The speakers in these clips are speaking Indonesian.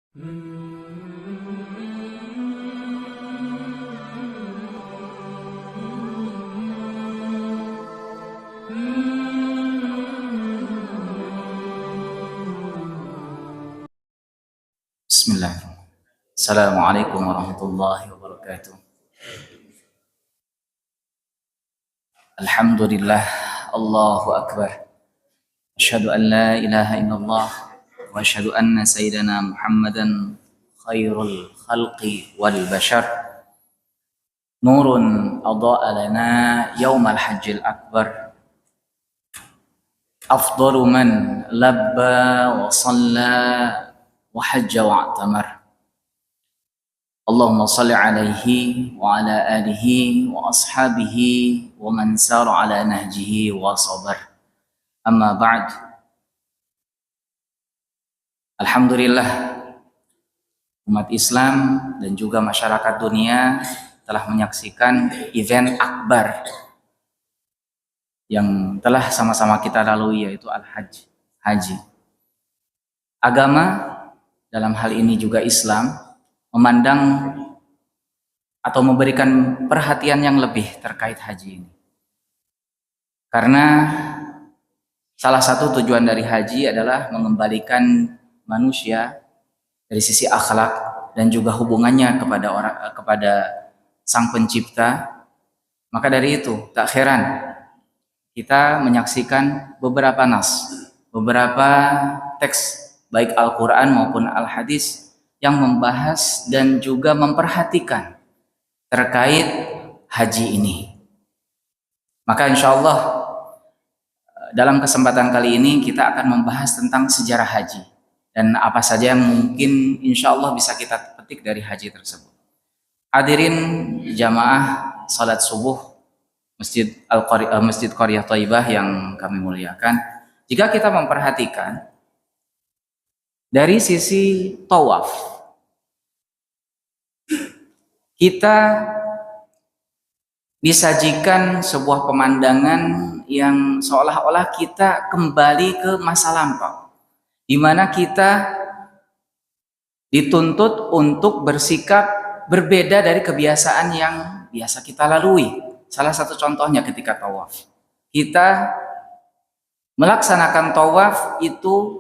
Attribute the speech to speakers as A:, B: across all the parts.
A: Bismillahirrahmanirrahim. Assalamualaikum warahmatullahi wabarakatuh. Alhamdulillah, Allahu Akbar. Asyhadu an la ilaha illallah wa asyhadu anna sayyidana Muhammadan khairul khalqi wal bashar. Nurun adha'a lana yaumal hajjil akbar. Afdalu man labba wa shalla wa hajja wa atamar. Allahumma salli alaihi wa ala alihi wa ashabihi wa man sara ala nahjihi wa sabar. Amma ba'd. Alhamdulillah, umat Islam dan juga masyarakat dunia telah menyaksikan event akbar yang telah sama-sama kita lalui, yaitu Al-Hajj, haji. Agama, dalam hal ini juga Islam, memandang atau memberikan perhatian yang lebih terkait haji ini. Karena salah satu tujuan dari haji adalah mengembalikan manusia dari sisi akhlak dan juga hubungannya kepada Sang Pencipta. Maka dari itu, tak heran kita menyaksikan beberapa nas, beberapa teks baik Al-Qur'an maupun Al-Hadis yang membahas dan juga memperhatikan terkait haji ini. Maka insya Allah dalam kesempatan kali ini kita akan membahas tentang sejarah haji dan apa saja yang mungkin insya Allah bisa kita petik dari haji tersebut. Hadirin jamaah salat subuh Masjid Qaryah Thayyibah yang kami muliakan, jika kita memperhatikan dari sisi tawaf, kita disajikan sebuah pemandangan yang seolah-olah kita kembali ke masa lampau, di mana kita dituntut untuk bersikap berbeda dari kebiasaan yang biasa kita lalui. Salah satu contohnya ketika tawaf, kita melaksanakan tawaf itu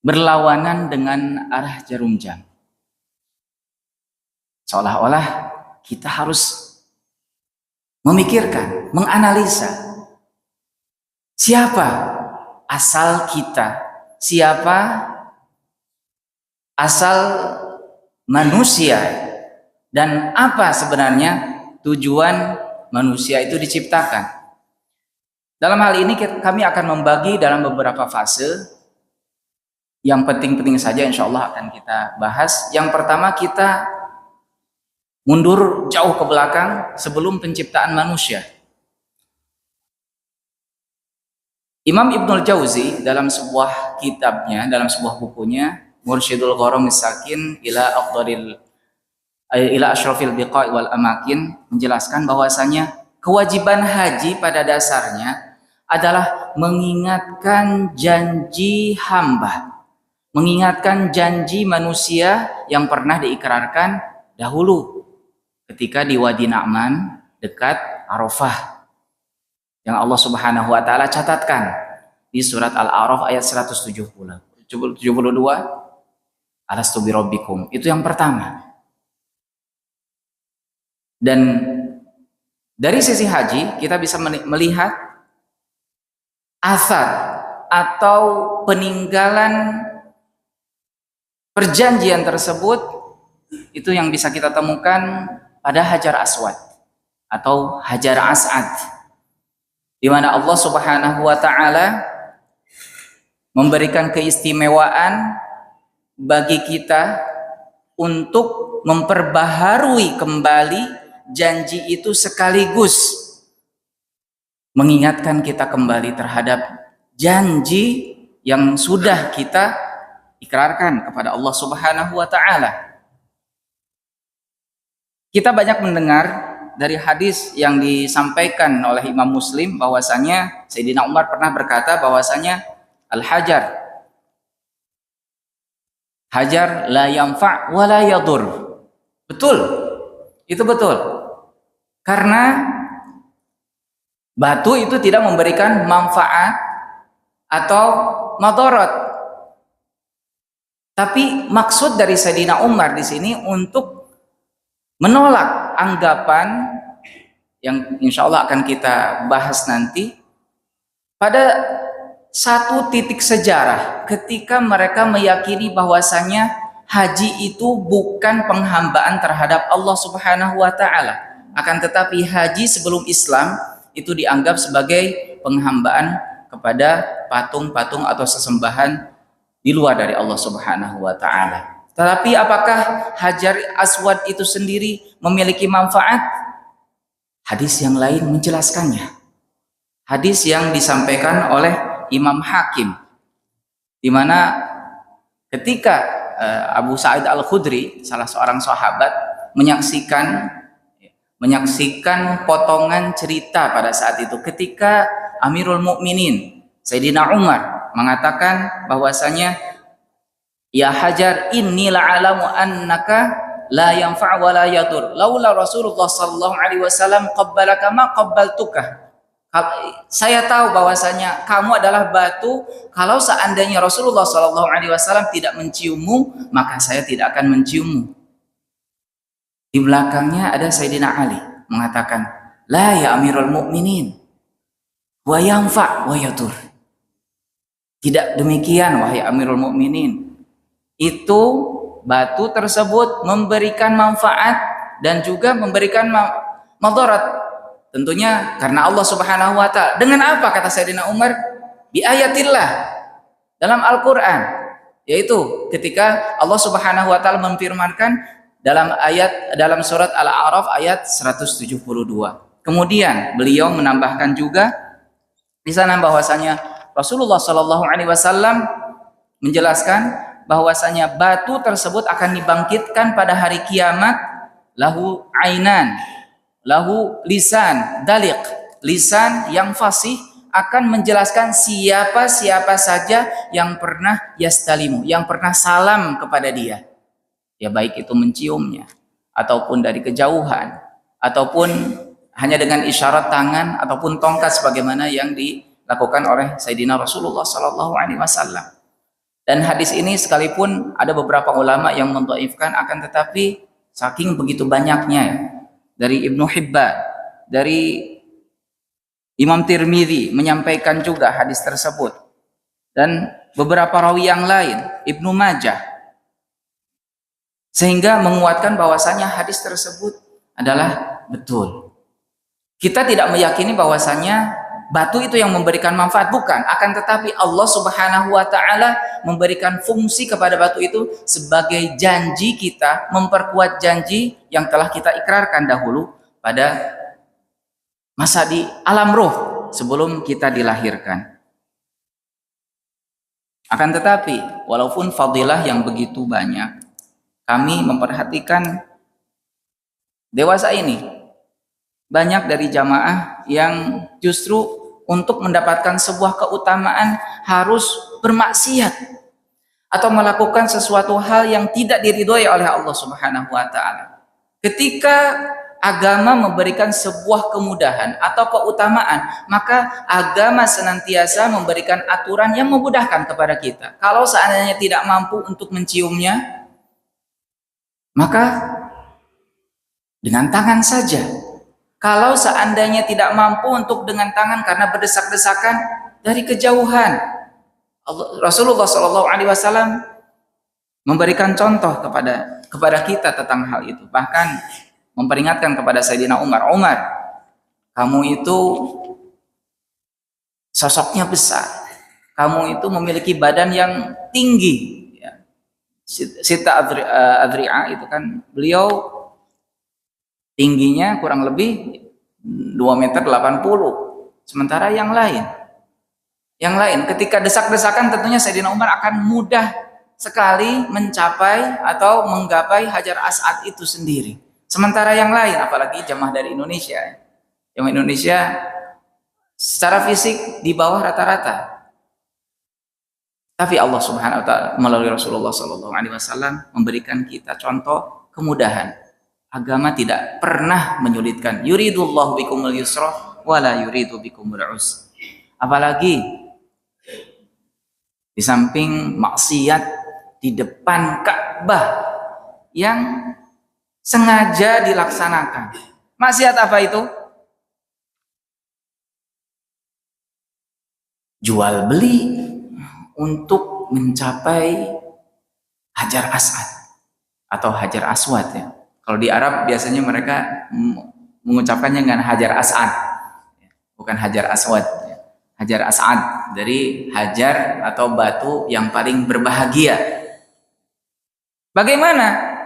A: berlawanan dengan arah jarum jam. Seolah-olah kita harus memikirkan, menganalisa siapa asal kita, siapa asal manusia, dan apa sebenarnya tujuan manusia itu diciptakan. Dalam hal ini kami akan membagi dalam beberapa fase. Yang penting-penting saja insya Allah akan kita bahas. Yang pertama, kita mundur jauh ke belakang sebelum penciptaan manusia. Imam Ibnul Jauzi dalam sebuah kitabnya, dalam sebuah bukunya, Mursyidul Gharam Sakin ila Asyrafil Biqa'i wal Amakin, menjelaskan bahwasanya kewajiban haji pada dasarnya adalah mengingatkan janji hamba, mengingatkan janji manusia yang pernah diikrarkan dahulu ketika di Wadi Na'man dekat Arafah, yang Allah Subhanahu wa taala catatkan di surat Al-A'raf ayat 172. Alastu birabbikum. Itu yang pertama. Dan dari sisi haji kita bisa melihat asar atau peninggalan perjanjian tersebut, itu yang bisa kita temukan pada Hajar Aswad atau Hajar As'ad, di mana Allah Subhanahu wa taala memberikan keistimewaan bagi kita untuk memperbaharui kembali janji itu, sekaligus mengingatkan kita kembali terhadap janji yang sudah kita ikrarkan kepada Allah Subhanahu wa taala. Kita banyak mendengar dari hadis yang disampaikan oleh Imam Muslim bahwasanya Sayyidina Umar pernah berkata bahwasanya Hajar la yanfa' wa la yadur. Betul. Itu betul. Karena batu itu tidak memberikan manfaat atau madarat. Tapi maksud dari Sayyidina Umar di sini untuk menolak anggapan yang insya Allah akan kita bahas nanti pada satu titik sejarah ketika mereka meyakini bahwasanya haji itu bukan penghambaan terhadap Allah Subhanahu wa taala, akan tetapi haji sebelum Islam itu dianggap sebagai penghambaan kepada patung-patung atau sesembahan di luar dari Allah Subhanahu wa taala. Tetapi apakah Hajar Aswad itu sendiri memiliki manfaat? Hadis yang lain menjelaskannya. Hadis yang disampaikan oleh Imam Hakim, di mana ketika Abu Sa'id Al-Khudri, salah seorang sahabat, menyaksikan potongan cerita pada saat itu ketika Amirul Mukminin Sayyidina Umar mengatakan bahwasanya, ya Hajar, inni la'alamu annaka la yanfa' wa la yadur laula Rasulullah sallallahu alaihi wasallam qabbalaka ma qabbaltuka. Saya tahu bahwasanya kamu adalah batu, kalau seandainya Rasulullah sallallahu alaihi wasallam tidak menciummu, maka saya tidak akan menciummu. Di belakangnya ada Sayyidina Ali mengatakan, la ya Amirul Mukminin wa yanfa' wa yadur. Tidak demikian wahai Amirul Mukminin. Itu batu tersebut memberikan manfaat dan juga memberikan madarat. Tentunya karena Allah Subhanahu wa taala. Dengan apa kata Sayyidina Umar? Bi ayatillah, dalam Al-Qur'an, yaitu ketika Allah Subhanahu wa taala memfirmankan dalam surat Al-A'raf ayat 172. Kemudian beliau menambahkan juga di sana bahwasanya Rasulullah Shallallahu alaihi wasallam menjelaskan bahwasanya batu tersebut akan dibangkitkan pada hari kiamat, lahu ainan, lahu lisan daliq, lisan yang fasih, akan menjelaskan siapa saja yang pernah yastalimu, yang pernah salam kepada dia, ya baik itu menciumnya ataupun dari kejauhan ataupun hanya dengan isyarat tangan ataupun tongkat sebagaimana yang dilakukan oleh Sayyidina Rasulullah Sallallahu Alaihi Wasallam. Dan hadis ini sekalipun ada beberapa ulama yang mendhaifkan, akan tetapi saking begitu banyaknya, dari Ibnu Hibban, dari Imam Tirmidzi menyampaikan juga hadis tersebut, dan beberapa rawi yang lain, Ibnu Majah, sehingga menguatkan bahwasanya hadis tersebut adalah betul. Kita tidak meyakini bahwasanya batu itu yang memberikan manfaat, bukan, akan tetapi Allah Subhanahu wa taala memberikan fungsi kepada batu itu sebagai janji kita, memperkuat janji yang telah kita ikrarkan dahulu pada masa di alam roh sebelum kita dilahirkan. Akan tetapi walaupun fadilah yang begitu banyak, kami memperhatikan dewasa ini banyak dari jamaah yang justru untuk mendapatkan sebuah keutamaan harus bermaksiat atau melakukan sesuatu hal yang tidak diridhoi oleh Allah Subhanahu wa taala. Ketika agama memberikan sebuah kemudahan atau keutamaan, maka agama senantiasa memberikan aturan yang memudahkan kepada kita. Kalau seandainya tidak mampu untuk menciumnya, maka dengan tangan saja. Kalau seandainya tidak mampu untuk dengan tangan karena berdesak-desakan, dari kejauhan. Rasulullah Shallallahu Alaihi Wasallam memberikan contoh kepada kita tentang hal itu. Bahkan memperingatkan kepada Sayyidina Umar, kamu itu sosoknya besar, kamu itu memiliki badan yang tinggi. Sita Adri'a itu kan beliau tingginya kurang lebih 2,80 meter. Sementara yang lain ketika desak-desakan tentunya Sayyidina Umar akan mudah sekali mencapai atau menggapai Hajar As'ad itu sendiri. Sementara yang lain, apalagi jamaah dari Indonesia, secara fisik di bawah rata-rata. Tapi Allah Subhanahu wa taala melalui Rasulullah sallallahu alaihi wasallam memberikan kita contoh kemudahan. Agama tidak pernah menyulitkan. Yuridullahu bikumul yusra wala yuridu bikumul usra. Apalagi di samping maksiat di depan Ka'bah yang sengaja dilaksanakan. Maksiat apa itu? Jual beli untuk mencapai Hajar Aswad atau Hajar Aswad ya. Kalau di Arab biasanya mereka mengucapkannya dengan Hajar As'ad, bukan Hajar Aswad. Hajar As'ad dari hajar atau batu yang paling berbahagia. Bagaimana?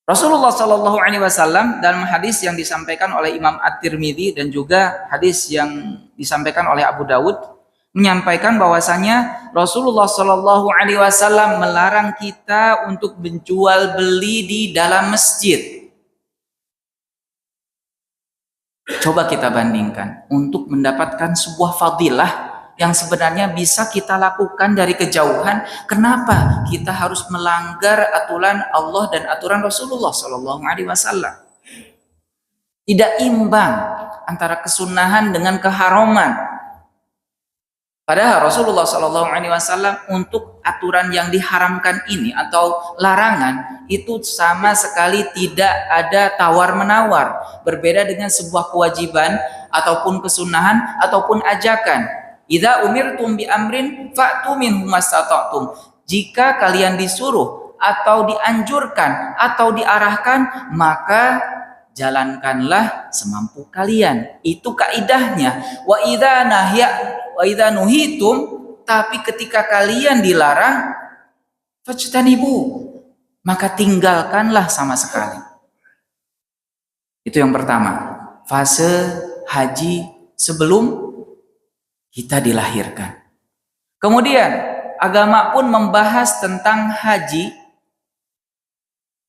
A: Rasulullah Shallallahu Alaihi Wasallam dalam hadis yang disampaikan oleh Imam At-Tirmidzi dan juga hadis yang disampaikan oleh Abu Dawud menyampaikan bahwasanya Rasulullah Shallallahu Alaihi Wasallam melarang kita untuk menjual beli di dalam masjid. Coba kita bandingkan untuk mendapatkan sebuah fadilah yang sebenarnya bisa kita lakukan dari kejauhan. Kenapa kita harus melanggar aturan Allah dan aturan Rasulullah Shallallahu Alaihi Wasallam? Tidak imbang antara kesunahan dengan keharaman. Padahal Rasulullah Shallallahu Alaihi Wasallam untuk aturan yang diharamkan ini atau larangan itu sama sekali tidak ada tawar menawar. Berbeda dengan sebuah kewajiban ataupun kesunahan ataupun ajakan. Idza umirtum bi amrin fa'tu minhu mastata'tum. Jika kalian disuruh atau dianjurkan atau diarahkan, maka jalankanlah semampu kalian. Itu kaidahnya. Wa idza nuhitum, tapi ketika kalian dilarang, fajtanibu, maka tinggalkanlah sama sekali. Itu yang pertama. Fase haji sebelum kita dilahirkan. Kemudian agama pun membahas tentang haji,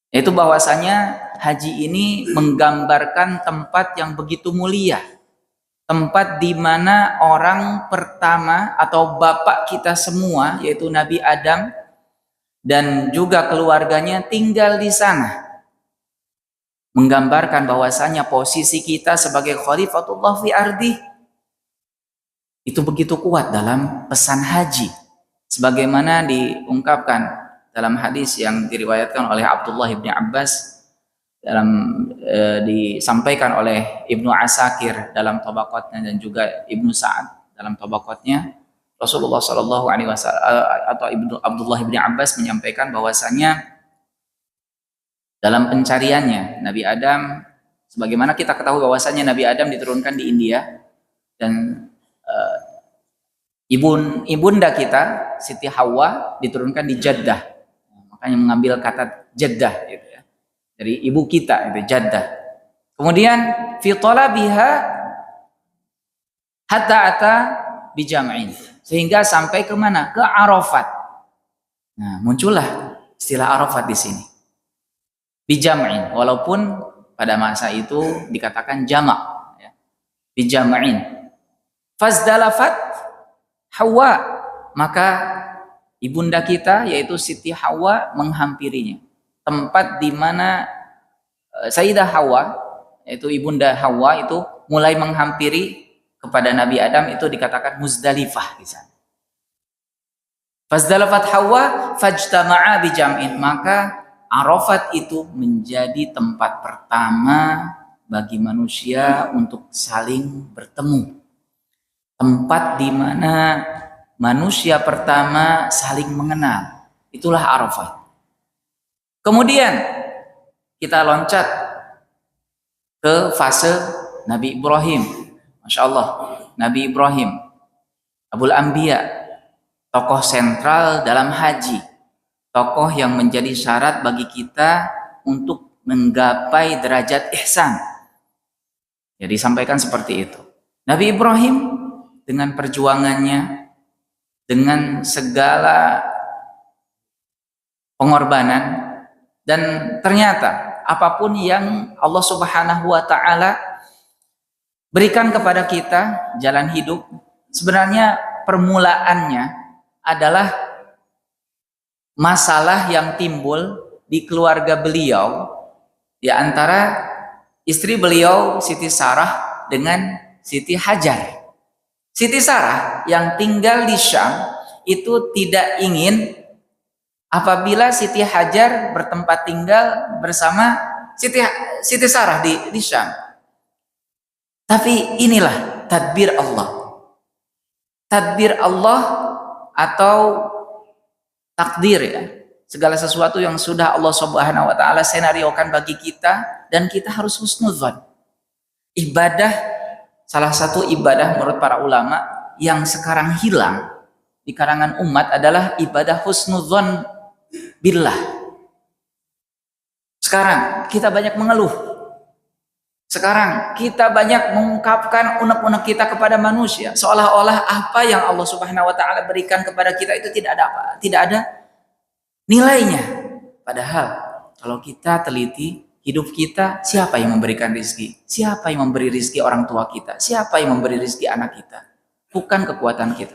A: yaitu bahwasanya haji ini menggambarkan tempat yang begitu mulia, tempat di mana orang pertama atau bapak kita semua yaitu Nabi Adam dan juga keluarganya tinggal di sana. Menggambarkan bahwasanya posisi kita sebagai khalifatullah fi ardi itu begitu kuat dalam pesan haji, sebagaimana diungkapkan dalam hadis yang diriwayatkan oleh Abdullah bin Abbas disampaikan oleh Ibnu Asakir dalam Tabaqatnya dan juga Ibnu Sa'ad dalam Tabaqatnya. Rasulullah Shallallahu Alaihi Wasallam atau Abdullah bin Abbas menyampaikan bahwasanya dalam pencariannya Nabi Adam, sebagaimana kita ketahui bahwasanya Nabi Adam diturunkan di India dan ibunda kita Siti Hawa diturunkan di Jeddah, makanya mengambil kata Jeddah gitu ya, dari ibu kita itu Jeddah. Kemudian fi talabiha hatta ata bi jam'in, sehingga sampai ke mana? Ke Arafat. Nah, muncullah istilah Arafat di sini. Bi jam'in, walaupun pada masa itu dikatakan jamak ya. Bi jam'in. Fazdalafat Hawa, maka ibunda kita yaitu Siti Hawa menghampirinya. Tempat di mana Sayyidah Hawa yaitu ibunda Hawa itu mulai menghampiri kepada Nabi Adam itu dikatakan Muzdalifah di sana. Fazdalafat Hawa fajtama'a bi jam'in, maka Arafat itu menjadi tempat pertama bagi manusia untuk saling bertemu. Tempat di mana manusia pertama saling mengenal. Itulah Arafat. Kemudian kita loncat ke fase Nabi Ibrahim. Masya Allah, Nabi Ibrahim, Abul Anbiya, tokoh sentral dalam haji. Tokoh yang menjadi syarat bagi kita untuk menggapai derajat ihsan. Jadi disampaikan seperti itu. Nabi Ibrahim dengan perjuangannya, dengan segala pengorbanan, dan ternyata apapun yang Allah Subhanahu wa Ta'ala berikan kepada kita jalan hidup, sebenarnya permulaannya adalah masalah yang timbul di keluarga beliau di antara istri beliau Siti Sarah dengan Siti Hajar. Siti Sarah yang tinggal di Syam itu tidak ingin apabila Siti Hajar bertempat tinggal bersama Siti Sarah di Syam. Tapi inilah tadbir Allah. Tadbir Allah atau takdir ya. Segala sesuatu yang sudah Allah Subhanahu wa taala senariokan bagi kita dan kita harus husnudzon. Ibadah, salah satu ibadah menurut para ulama yang sekarang hilang di kalangan umat adalah ibadah husnudzon billah. Sekarang kita banyak mengeluh. Sekarang kita banyak mengungkapkan unek-unek kita kepada manusia, seolah-olah apa yang Allah Subhanahu wa taala berikan kepada kita itu tidak ada nilainya. Padahal kalau kita teliti hidup kita, siapa yang memberikan rizki? Siapa yang memberi rizki orang tua kita? Siapa yang memberi rizki anak kita? Bukan kekuatan kita.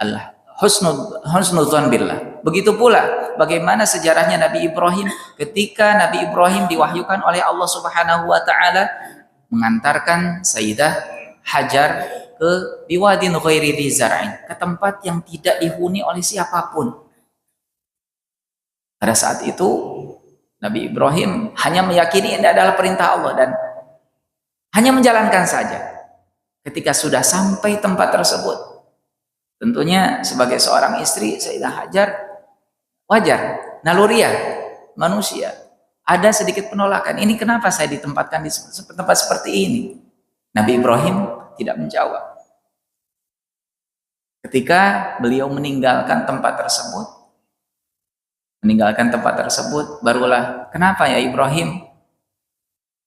A: Allah. Husnudzon billah. Begitu pula bagaimana sejarahnya Nabi Ibrahim ketika Nabi Ibrahim diwahyukan oleh Allah Subhanahu wa taala mengantarkan Sayyidah Hajar ke biwadin ghairi dzar'in, ke tempat yang tidak dihuni oleh siapapun. Pada saat itu Nabi Ibrahim hanya meyakini ini adalah perintah Allah dan hanya menjalankan saja. Ketika sudah sampai tempat tersebut, tentunya sebagai seorang istri Sayyidah Hajar wajar, naluriah manusia, ada sedikit penolakan. Ini kenapa saya ditempatkan di tempat seperti ini? Nabi Ibrahim tidak menjawab. Ketika beliau meninggalkan tempat tersebut, barulah, kenapa ya Ibrahim?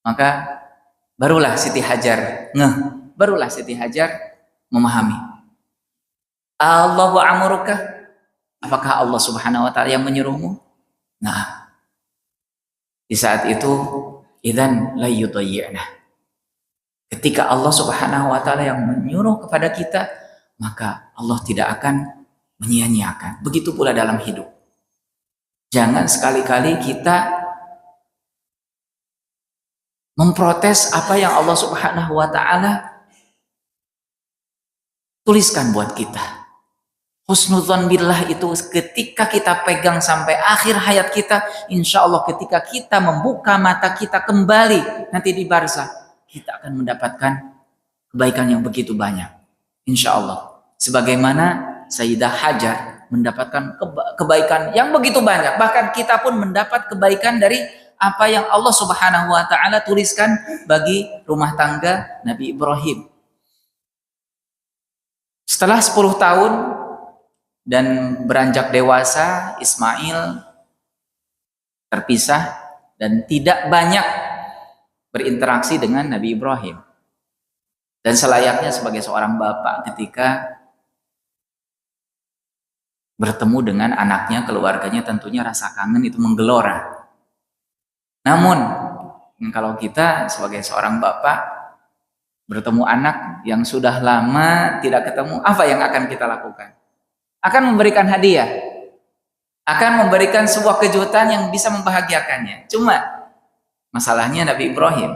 A: Maka barulah Siti Hajar barulah Siti Hajar memahami. Allahu amuruka, apakah Allah Subhanahu wa taala yang menyuruhmu? Nah, di saat itu idzan la yudayyi'na. Ketika Allah Subhanahu wa taala yang menyuruh kepada kita, maka Allah tidak akan menyia-nyiakan. Begitu pula dalam hidup. Jangan sekali-kali kita memprotes apa yang Allah Subhanahu wa taala tuliskan buat kita. Husnudzon billah itu ketika kita pegang sampai akhir hayat kita, insya Allah ketika kita membuka mata kita kembali nanti di barzah, kita akan mendapatkan kebaikan yang begitu banyak. Insya Allah. Sebagaimana Sayyidah Hajar mendapatkan kebaikan yang begitu banyak. Bahkan kita pun mendapat kebaikan dari apa yang Allah Subhanahu wa taala tuliskan bagi rumah tangga Nabi Ibrahim. Setelah 10 tahun dan beranjak dewasa, Ismail terpisah dan tidak banyak berinteraksi dengan Nabi Ibrahim. Dan selayaknya sebagai seorang bapak ketika bertemu dengan anaknya, keluarganya, tentunya rasa kangen itu menggelora. Namun kalau kita sebagai seorang bapak bertemu anak yang sudah lama tidak ketemu, apa yang akan kita lakukan? Akan memberikan hadiah, akan memberikan sebuah kejutan yang bisa membahagiakannya. Cuma masalahnya Nabi Ibrahim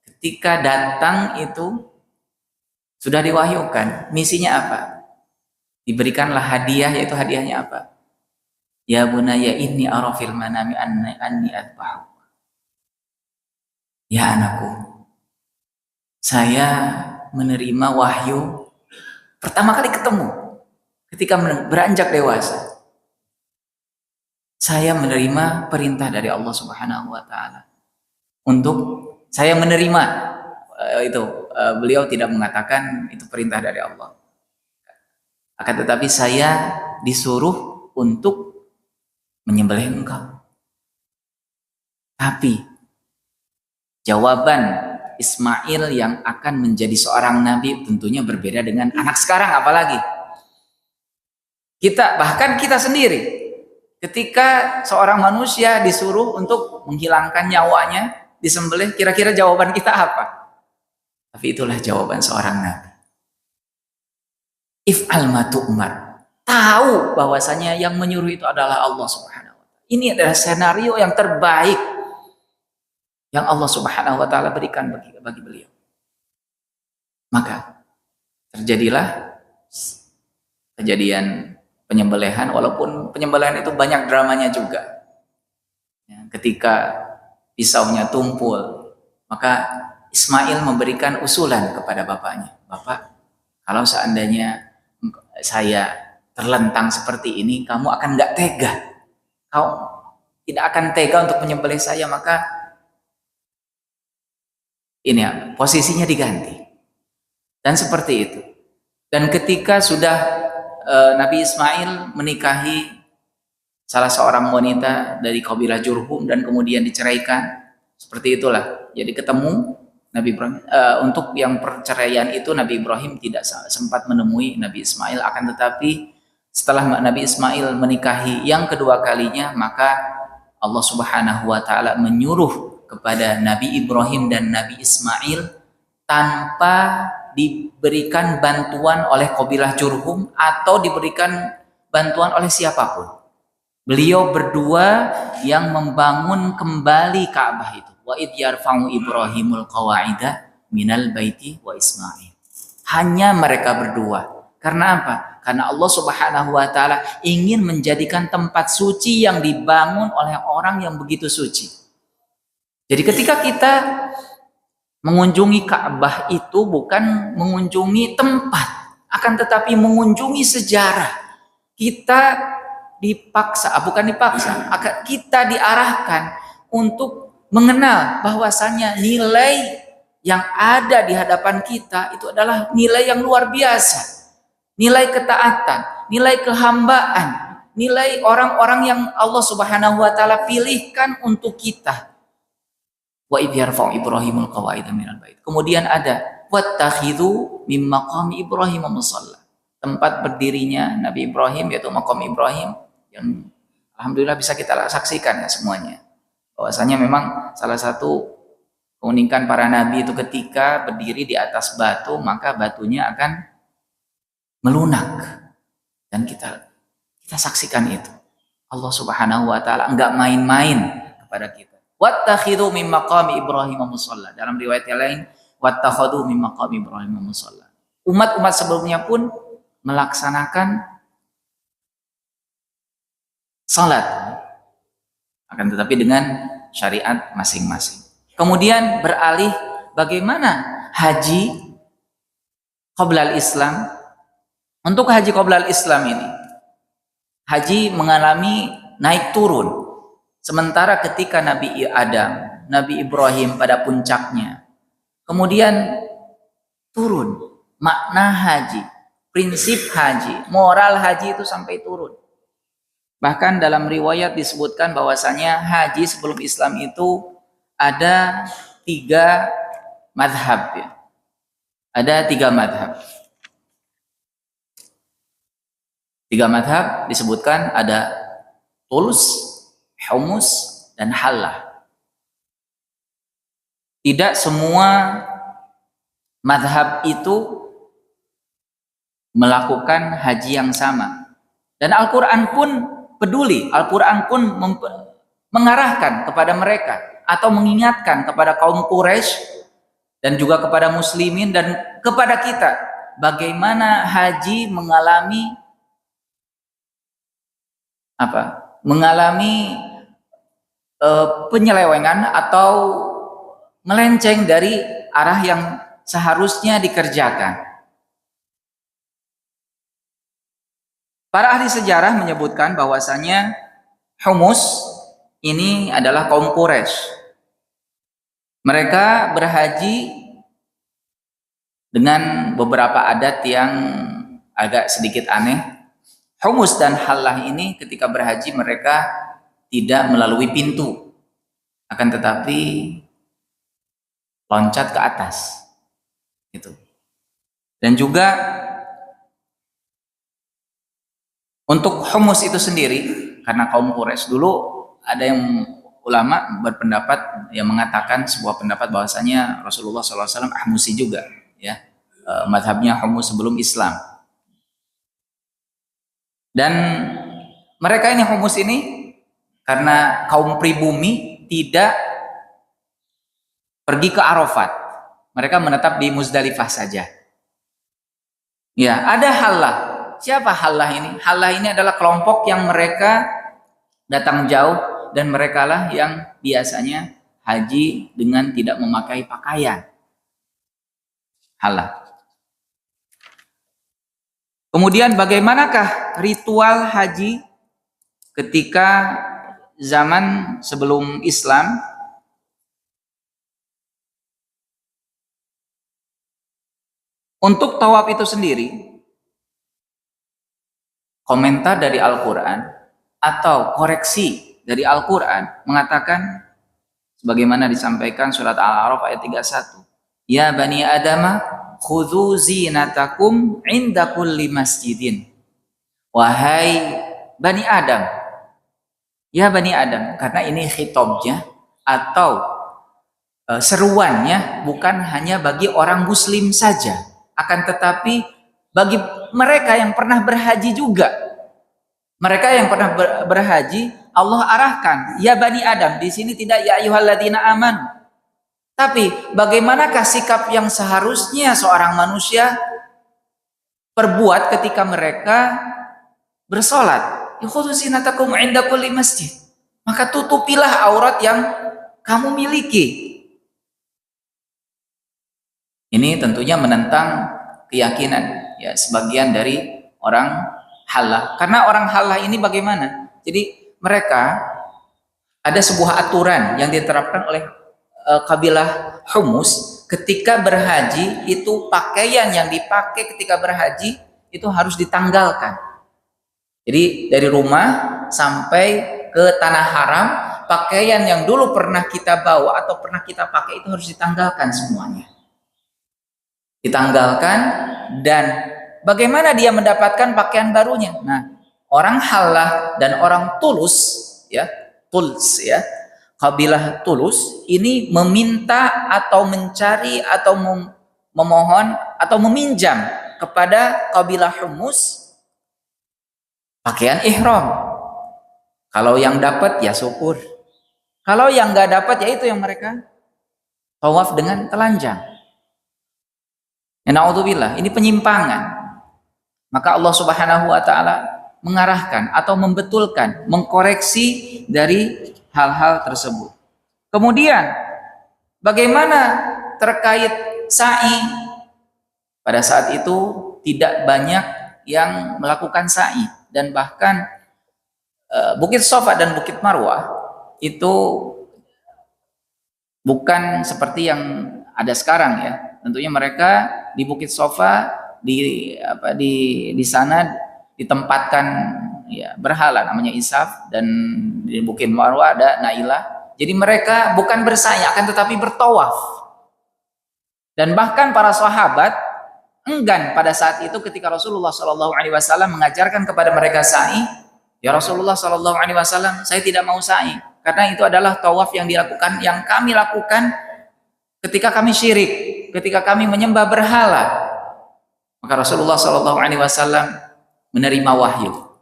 A: ketika datang itu sudah diwahyukan, misinya apa? Diberikanlah hadiah, yaitu hadiahnya apa? Ya bunayya inni ara fil manami anni atba'u. Ya anakku, saya menerima wahyu pertama kali ketemu ketika beranjak dewasa. Saya menerima perintah dari Allah Subhanahu wa taala untuk saya menerima beliau tidak mengatakan itu perintah dari Allah. Akan tetapi saya disuruh untuk menyembelih engkau. Tapi jawaban Ismail yang akan menjadi seorang nabi tentunya berbeda dengan anak sekarang, apalagi bahkan kita sendiri ketika seorang manusia disuruh untuk menghilangkan nyawanya, disembelih, kira-kira jawaban kita apa? Tapi itulah jawaban seorang nabi. If'al ma tu'mar. tahu bahwasanya yang menyuruh itu adalah Allah Subhanahu wa taala. Ini adalah senario yang terbaik yang Allah Subhanahu wa taala berikan bagi beliau. Maka terjadilah kejadian penyembelihan, walaupun penyembelihan itu banyak dramanya juga. Ya, ketika pisaunya tumpul, maka Ismail memberikan usulan kepada bapaknya. Bapak, kalau seandainya saya terlentang seperti ini, kamu akan nggak tega. Kau tidak akan tega untuk menyembelih saya, maka ini ya, posisinya diganti. Dan seperti itu. Dan ketika sudah Nabi Ismail menikahi salah seorang wanita dari kabilah Jurhum dan kemudian diceraikan, seperti itulah. Jadi ketemu Nabi Ibrahim, untuk yang perceraian itu Nabi Ibrahim tidak sempat menemui Nabi Ismail, akan tetapi setelah Nabi Ismail menikahi yang kedua kalinya, maka Allah Subhanahu wa taala menyuruh kepada Nabi Ibrahim dan Nabi Ismail tanpa diberikan bantuan oleh kabilah Jurhum atau diberikan bantuan oleh siapapun. Beliau berdua yang membangun kembali Ka'bah itu. Wa id yarfa'u Ibrahimul qawa'ida minal baiti wa Ismail. Hanya mereka berdua. Karena apa? Karena Allah Subhanahu wa taala ingin menjadikan tempat suci yang dibangun oleh orang yang begitu suci. Jadi ketika kita mengunjungi Ka'bah itu bukan mengunjungi tempat, akan tetapi mengunjungi sejarah. Kita bukan dipaksa, kita diarahkan untuk mengenal bahwasanya nilai yang ada di hadapan kita itu adalah nilai yang luar biasa. Nilai ketaatan, nilai kehambaan, nilai orang-orang yang Allah Subhanahu wa taala pilihkan untuk kita. Wa idh yarfa'u Ibrahimul qawa'ida minal bait. Kemudian ada wattakhidhu mim maqami Ibrahim musalla. Tempat berdirinya Nabi Ibrahim yaitu maqam Ibrahim yang alhamdulillah bisa kita saksikan ya semuanya. Bahwasanya memang salah satu keunikan para nabi itu ketika berdiri di atas batu, maka batunya akan melunak. Dan kita saksikan itu. Allah Subhanahu wa taala enggak main-main kepada kita. Wattakhidhu min maqami Ibrahim musalla. Dalam riwayat yang lain, wattakhadhu min maqami Ibrahim musalla. Umat-umat sebelumnya pun melaksanakan salat, akan tetapi dengan syariat masing-masing. Kemudian beralih bagaimana haji qoblal Islam. Untuk haji qoblal Islam ini, haji mengalami naik turun. Sementara ketika Nabi Adam, Nabi Ibrahim pada puncaknya, kemudian turun makna haji, prinsip haji, moral haji itu sampai turun. Bahkan dalam riwayat disebutkan bahwasanya haji sebelum Islam itu ada 3 madhab ya. Ada 3 madhab. 3 madhab disebutkan ada tulus, humus, dan hallah. Tidak semua madhab itu melakukan haji yang sama. Dan Al-Quran pun peduli, Al-Quran pun mengarahkan kepada mereka atau mengingatkan kepada kaum Quraisy dan juga kepada muslimin dan kepada kita bagaimana haji mengalami penyelewengan atau melenceng dari arah yang seharusnya dikerjakan. Para ahli sejarah menyebutkan bahwasanya humus ini adalah kaum Quraisy. Mereka berhaji dengan beberapa adat yang agak sedikit aneh. Humus dan hallah ini ketika berhaji mereka tidak melalui pintu, akan tetapi loncat ke atas, gitu. Dan juga untuk humus itu sendiri, karena kaum Quraisy dulu ada yang ulama berpendapat yang mengatakan sebuah pendapat bahwasanya Rasulullah SAW ahmusi juga, ya, madhabnya humus sebelum Islam. Dan mereka ini humus ini karena kaum pribumi tidak pergi ke Arafat, mereka menetap di Muzdalifah saja. Ya, ada Hallah. Siapa Hallah ini? Hallah ini adalah kelompok yang mereka datang jauh dan merekalah yang biasanya haji dengan tidak memakai pakaian. Hallah. Kemudian bagaimanakah ritual haji ketika zaman sebelum Islam? Untuk tawaf itu sendiri, komentar dari Al-Quran atau koreksi dari Al-Quran mengatakan sebagaimana disampaikan surat Al-A'raf ayat 31. Ya bani Adama khudhu zinatakum inda kulli masjidin. Wahai Bani Adam, ya Bani Adam, karena ini khitabnya atau seruannya bukan hanya bagi orang muslim saja, akan tetapi bagi mereka yang pernah berhaji juga. Mereka yang pernah berhaji, Allah arahkan, ya Bani Adam, di sini tidak ya ayyuhalladzina amanu. Tapi bagaimanakah sikap yang seharusnya seorang manusia perbuat ketika mereka bersolat? Ikhudhu zinatakum inda kulli masjid. Maka tutupilah aurat yang kamu miliki. Ini tentunya menentang keyakinan ya sebagian dari orang Hallah. Karena orang Hallah ini bagaimana? Jadi mereka ada sebuah aturan yang diterapkan oleh kabilah Humus ketika berhaji, itu pakaian yang dipakai ketika berhaji itu harus ditanggalkan. Jadi dari rumah sampai ke tanah haram, pakaian yang dulu pernah kita bawa atau pernah kita pakai itu harus ditanggalkan semuanya. Ditanggalkan, dan bagaimana dia mendapatkan pakaian barunya? Nah, orang Hallah dan orang Tulus ya, Tuls ya, kabilah Tulus ini meminta atau mencari atau memohon atau meminjam kepada kabilah Humus pakaian ihram. Kalau yang dapat ya syukur. Kalau yang nggak dapat ya itu yang mereka tawaf dengan telanjang. Ya, na'udzubillah, ini penyimpangan. Maka Allah Subhanahu wa taala mengarahkan atau membetulkan, mengkoreksi dari hal-hal tersebut. Kemudian bagaimana terkait sa'i? Pada saat itu tidak banyak yang melakukan sa'i, dan bahkan Bukit Safa dan Bukit Marwah itu bukan seperti yang ada sekarang ya. Tentunya mereka di Bukit Safa di sana ditempatkan ya berhala namanya Isaf, dan di Bukit Marwah ada Nailah. Jadi mereka bukan bersa'i akan tetapi bertawaf. Dan bahkan para sahabat enggan pada saat itu ketika Rasulullah Shallallahu Alaihi Wasallam mengajarkan kepada mereka sa'i. Ya Rasulullah Shallallahu Alaihi Wasallam, saya tidak mau sa'i karena itu adalah tawaf yang dilakukan, yang kami lakukan ketika kami syirik, ketika kami menyembah berhala. Maka Rasulullah Shallallahu Alaihi Wasallam menerima wahyu.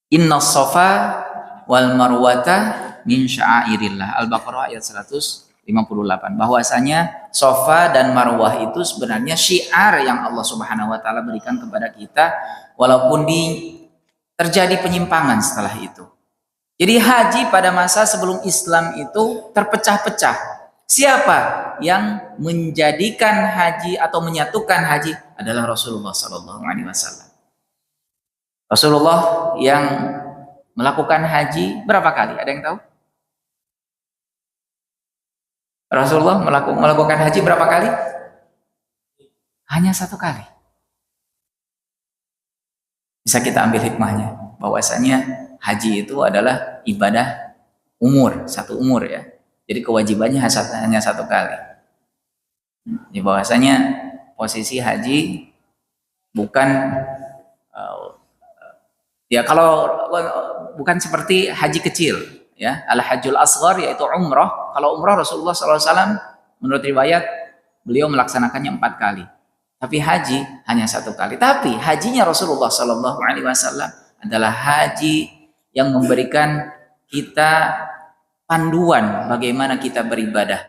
A: Inna Safa wal Marwata min sya'airillah. Al-Baqarah ayat 158. Bahwasanya Safa dan Marwah itu sebenarnya syiar yang Allah Subhanahu wa taala berikan kepada kita, walaupun terjadi penyimpangan setelah itu. Jadi haji pada masa sebelum Islam itu terpecah-pecah. Siapa yang menjadikan haji atau menyatukan haji adalah Rasulullah Sallallahu Alaihi Wasallam. Rasulullah yang melakukan haji berapa kali? Ada yang tahu? Rasulullah melakukan haji berapa kali? Hanya 1 kali. Bisa kita ambil hikmahnya, bahwasanya haji itu adalah ibadah umur, 1 umur ya. Jadi kewajibannya hanya 1 kali. Di bahwasanya posisi haji bukan ya kalau bukan seperti haji kecil ya, al-hajjul asghar yaitu umrah. Kalau umrah Rasulullah SAW menurut riwayat beliau melaksanakannya 4 kali. Tapi haji hanya 1 kali. Tapi hajinya Rasulullah Shallallahu Alaihi Wasallam adalah haji yang memberikan kita panduan bagaimana kita beribadah.